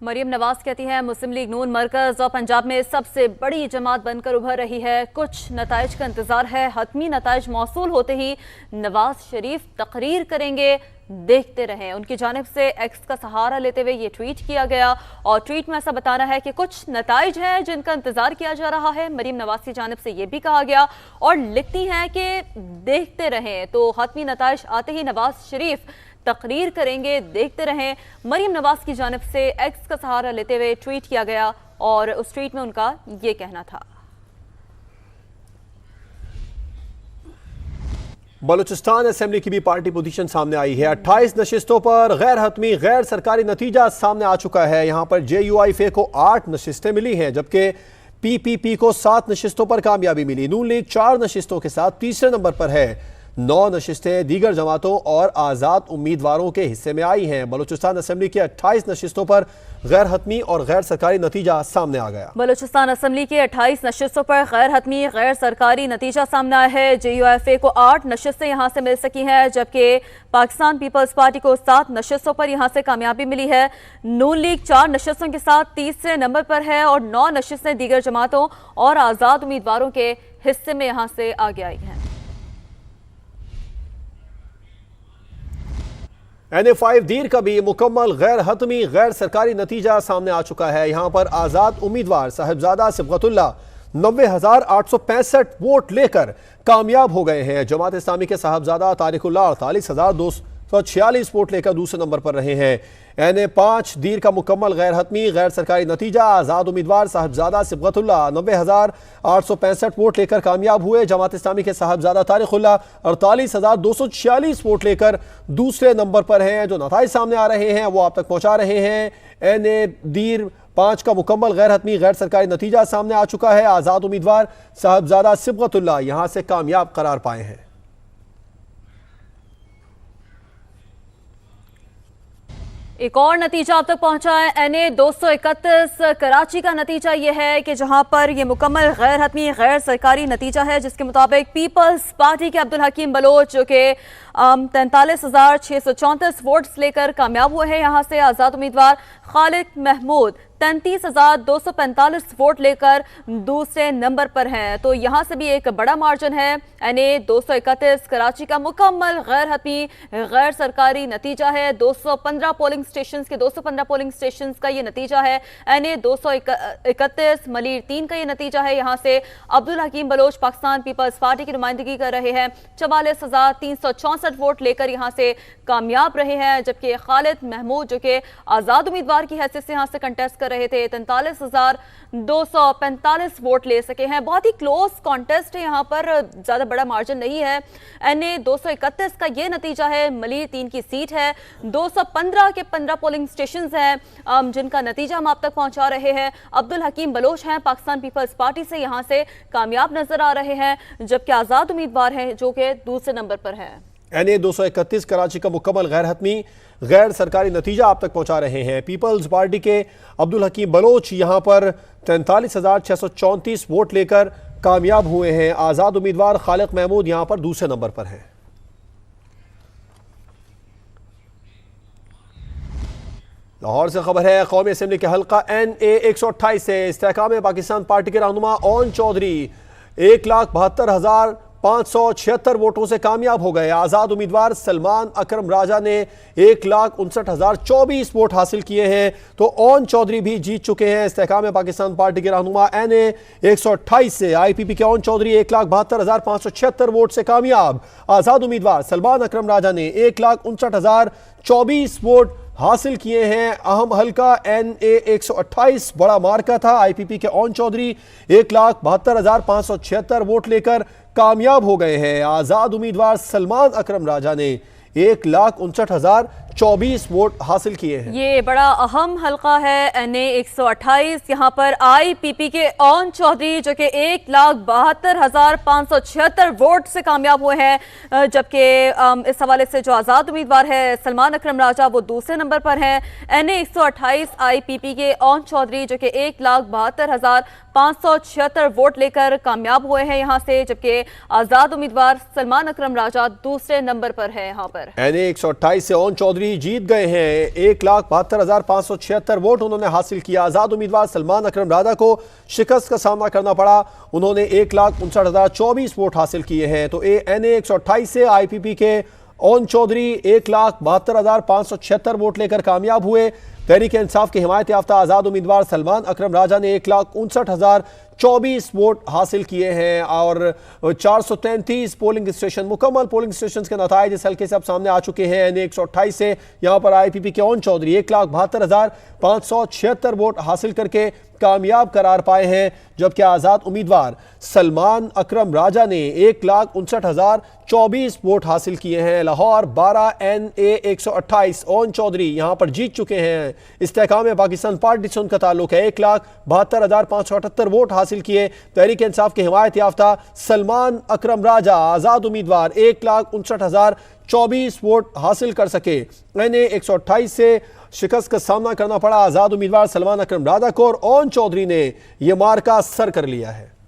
मरियम नवाज कहती हैं मुस्लिम लीग नून मरकज और पंजाब में सबसे बड़ी जमात बनकर उभर रही है। कुछ नताइज का इंतजार है। हतमी नताइज मौसूल होते ही नवाज शरीफ तकरीर करेंगे, देखते रहें। उनकी जानिब से एक्स का सहारा लेते हुए ये ट्वीट किया गया और ट्वीट में ऐसा बताना है कि कुछ नताइज हैं जिनका इंतजार किया जा रहा है। मरियम नवाज की जानिब से ये भी कहा गया और लिखती हैं कि देखते रहें। तो हतमी नताइज आते ही नवाज शरीफ तकरीर करेंगे, देखते रहें। मरियम नवाज की जानिब से एक्स का सहारा लेते हुए ट्वीट किया गया और उस ट्वीट में उनका ये कहना था। बलूचिस्तान असेंबली की भी पार्टी पोजीशन सामने आई है। 28 नशिस्तों पर गैर हतमी गैर सरकारी नतीजा सामने आ चुका है। यहां पर JUIFA को 8 नशिस्तें मिली हैं, जबकि PPP को 7 नशिस्तों पर कामयाबी मिली। नून लीग 4 नशिस्तों के साथ तीसरे नंबर पर है। 9 नशिस्तें दीगर जमातों और आज़ाद उम्मीदवारों के हिस्से में आई हैं। बलूचिस्तान असेंबली की 28 नशिस्तों पर गैर हतमी और गैर सरकारी नतीजा सामने आ गया। बलूचिस्तान असेंबली की 28 नशिस्तों पर गैर हतमी गैर सरकारी नतीजा सामने आया है। JUIFA को 8 नशिस्तें यहां से मिल सकी हैं, जबकि पाकिस्तान पीपल्स पार्टी को 7 नशिस्तों पर यहां से कामयाबी मिली है। नून लीग 4 नशिस्तों के साथ तीसरे नंबर पर है और 9 नशिस्तें दीगर जमातों और आज़ाद उम्मीदवारों के हिस्से में यहां से आगे आई हैं। NA5 दीर का भी मुकम्मल गैर हतमी गैर सरकारी नतीजा सामने आ चुका है। यहां पर आज़ाद उम्मीदवार साहिबजादा सिबगतुल्ला 90,865 वोट लेकर कामयाब हो गए हैं। जमात इस्लामी के साहिबजादा तारिकुल्लाह 48,246 वोट लेकर दूसरे नंबर पर रहे हैं। NA5 दीर का मुकम्मल गैर हतमी गैर सरकारी नतीजा आज़ाद उम्मीदवार साहिबजादा सिबगतुल्ला 90,865 वोट लेकर कामयाब हुए। जमात इस्लामी के साहिबजादा तारिकुल्लाह 48,246 वोट लेकर दूसरे नंबर पर हैं। जो नताइज सामने आ रहे हैं वो आप तक पहुंचा रहे हैं। NA दीर 5 का मुकम्मल गैर हतमी गैर सरकारी नतीजा सामने आ चुका है। आज़ाद उम्मीदवार साहिबजादा सिबगतुल्ला यहां से कामयाब करार पाए हैं। एक और नतीजा अब तक पहुंचा है। NA 231 कराची का नतीजा यह है कि जहां पर यह मुकम्मल गैर हतमी गैर सरकारी नतीजा है, जिसके मुताबिक पीपल्स पार्टी के अब्दुल हकीम बलोच जो कि 43,634 वोट्स लेकर कामयाब हुए हैं। यहां से आज़ाद उम्मीदवार खालिद महमूद 33,245 वोट लेकर दूसरे नंबर पर हैं। तो यहां से भी एक बड़ा मार्जिन है। NA 231 कराची का मुकम्मल गैर हतमी गैर सरकारी नतीजा है। 215 पोलिंग स्टेशंस के 215 पोलिंग स्टेशंस का ये नतीजा है। NA 231 मलीर 3 का ये नतीजा है। यहां से अब्दुल हकीम बलोच पाकिस्तान पीपल्स पार्टी की नुमाइंदगी कर रहे हैं। 44,364 वोट लेकर यहां से कामयाब रहे हैं, जबकि खालिद महमूद जो कि आज़ाद उम्मीदवार की हैसियत से यहां से कंटेस्ट कर रहे थे 43,245 वोट ले सके हैं। बहुत ही क्लोज कॉन्टेस्ट है, यहाँ पर ज्यादा बड़ा मार्जिन नहीं है। NA 231 का ये नतीजा है। मलीर 3 की सीट है। 215 के 15 पोलिंग स्टेशन हैं जिनका नतीजा हम आप तक पहुंचा रहे हैं। अब्दुल हकीम बलोच हैं पाकिस्तान पीपल्स पार्टी से, यहाँ से कामयाब नजर आ रहे हैं, जबकि आज़ाद उम्मीदवार हैं जो कि दूसरे नंबर पर है। NA 231 कराची का मुकम्मल गैर हतमी गैर सरकारी नतीजा आप तक पहुंचा रहे हैं। पीपल्स पार्टी के अब्दुल हकीम बलोच यहां पर 43,634 वोट लेकर कामयाब हुए हैं। आज़ाद उम्मीदवार खालिद महमूद यहां पर दूसरे नंबर पर हैं। लाहौर से खबर है। कौमी असेंबली के हल्का NA 128 से इस्तेहकाम पाकिस्तान पार्टी के रहनुमा ओन चौधरी 1,72,576 वोटों से कामयाब हो गए। आज़ाद उम्मीदवार सलमान अकरम राजा ने 1,59,024 वोट हासिल किए हैं। तो ओन चौधरी भी जीत चुके हैं। इस्तेहकाम पाकिस्तान पार्टी के रहनुमा NA 128 से IPP के ओन चौधरी 1,72,576 वोट से कामयाब। आज़ाद उम्मीदवार सलमान अकरम राजा ने 1,59,024 वोट हासिल किए हैं। अहम हल्का NA 128 बड़ा मार्का था। IPP के ओन चौधरी 1,72,576 वोट लेकर कामयाब हो गए हैं। आज़ाद उम्मीदवार सलमान अकरम राजा ने 1,59,024 वोट हासिल किए हैं। ये बड़ा अहम हल्का है NA 128। यहाँ पर IPP के ओन चौधरी जो कि 1,72,576 वोट से कामयाब हुए हैं, जबकि इस हवाले से जो आज़ाद उम्मीदवार है सलमान अकरम राजा वो दूसरे नंबर पर हैं। NA 128 IPP के ओन चौधरी जो कि 1,72,576 वोट लेकर कामयाब हुए हैं यहाँ से, जबकि आज़ाद उम्मीदवार सलमान अकरम राजा दूसरे नंबर पर है। यहाँ पर NA 128 से ओन चौधरी चौधरी जीत गए हैं। 1,72,576 वोट उन्होंने हासिल किया। आजाद उम्मीदवार सलमान अकरम राजा को शिकस्त का सामना करना पड़ा। उन्होंने 1,59,024 वोट हासिल किए हैं। तो NA 128 से IPP के ओन चौधरी 1,72,576 वोट लेकर कामयाब हुए। तहरीक इंसाफ के हिमायत याफ्ता आजाद उम्मीदवार सलमान अकरम राजा ने 1,59,024 वोट हासिल किए हैं और 433 पोलिंग स्टेशन मुकम्मल पोलिंग स्टेशन के नताइज इस हल्के से अब सामने आ चुके हैं। NA 128 से यहाँ पर IPP के ओन चौधरी 1,72,576 वोट हासिल करके कामयाब करार पाए हैं, जबकि आजाद उम्मीदवार सलमान अकरम राजा ने 1,59,024 वोट हासिल किए हैं। लाहौर 12 NA 128 ओन चौधरी यहां पर जीत चुके हैं। इस्तेहकाम पाकिस्तान पार्टी से उनका ताल्लुक है। 1,72,578 वोट हासिल किए। तहरीक इंसाफ के हिमायत याफ्ता सलमान अकरम राजा आजाद उम्मीदवार 1,59,024 वोट हासिल कर सके। NA 128 से शिकस्त का सामना करना पड़ा आजाद उम्मीदवार सलमान अकरम राजा को और ओन चौधरी ने यह मार्का सर कर लिया है।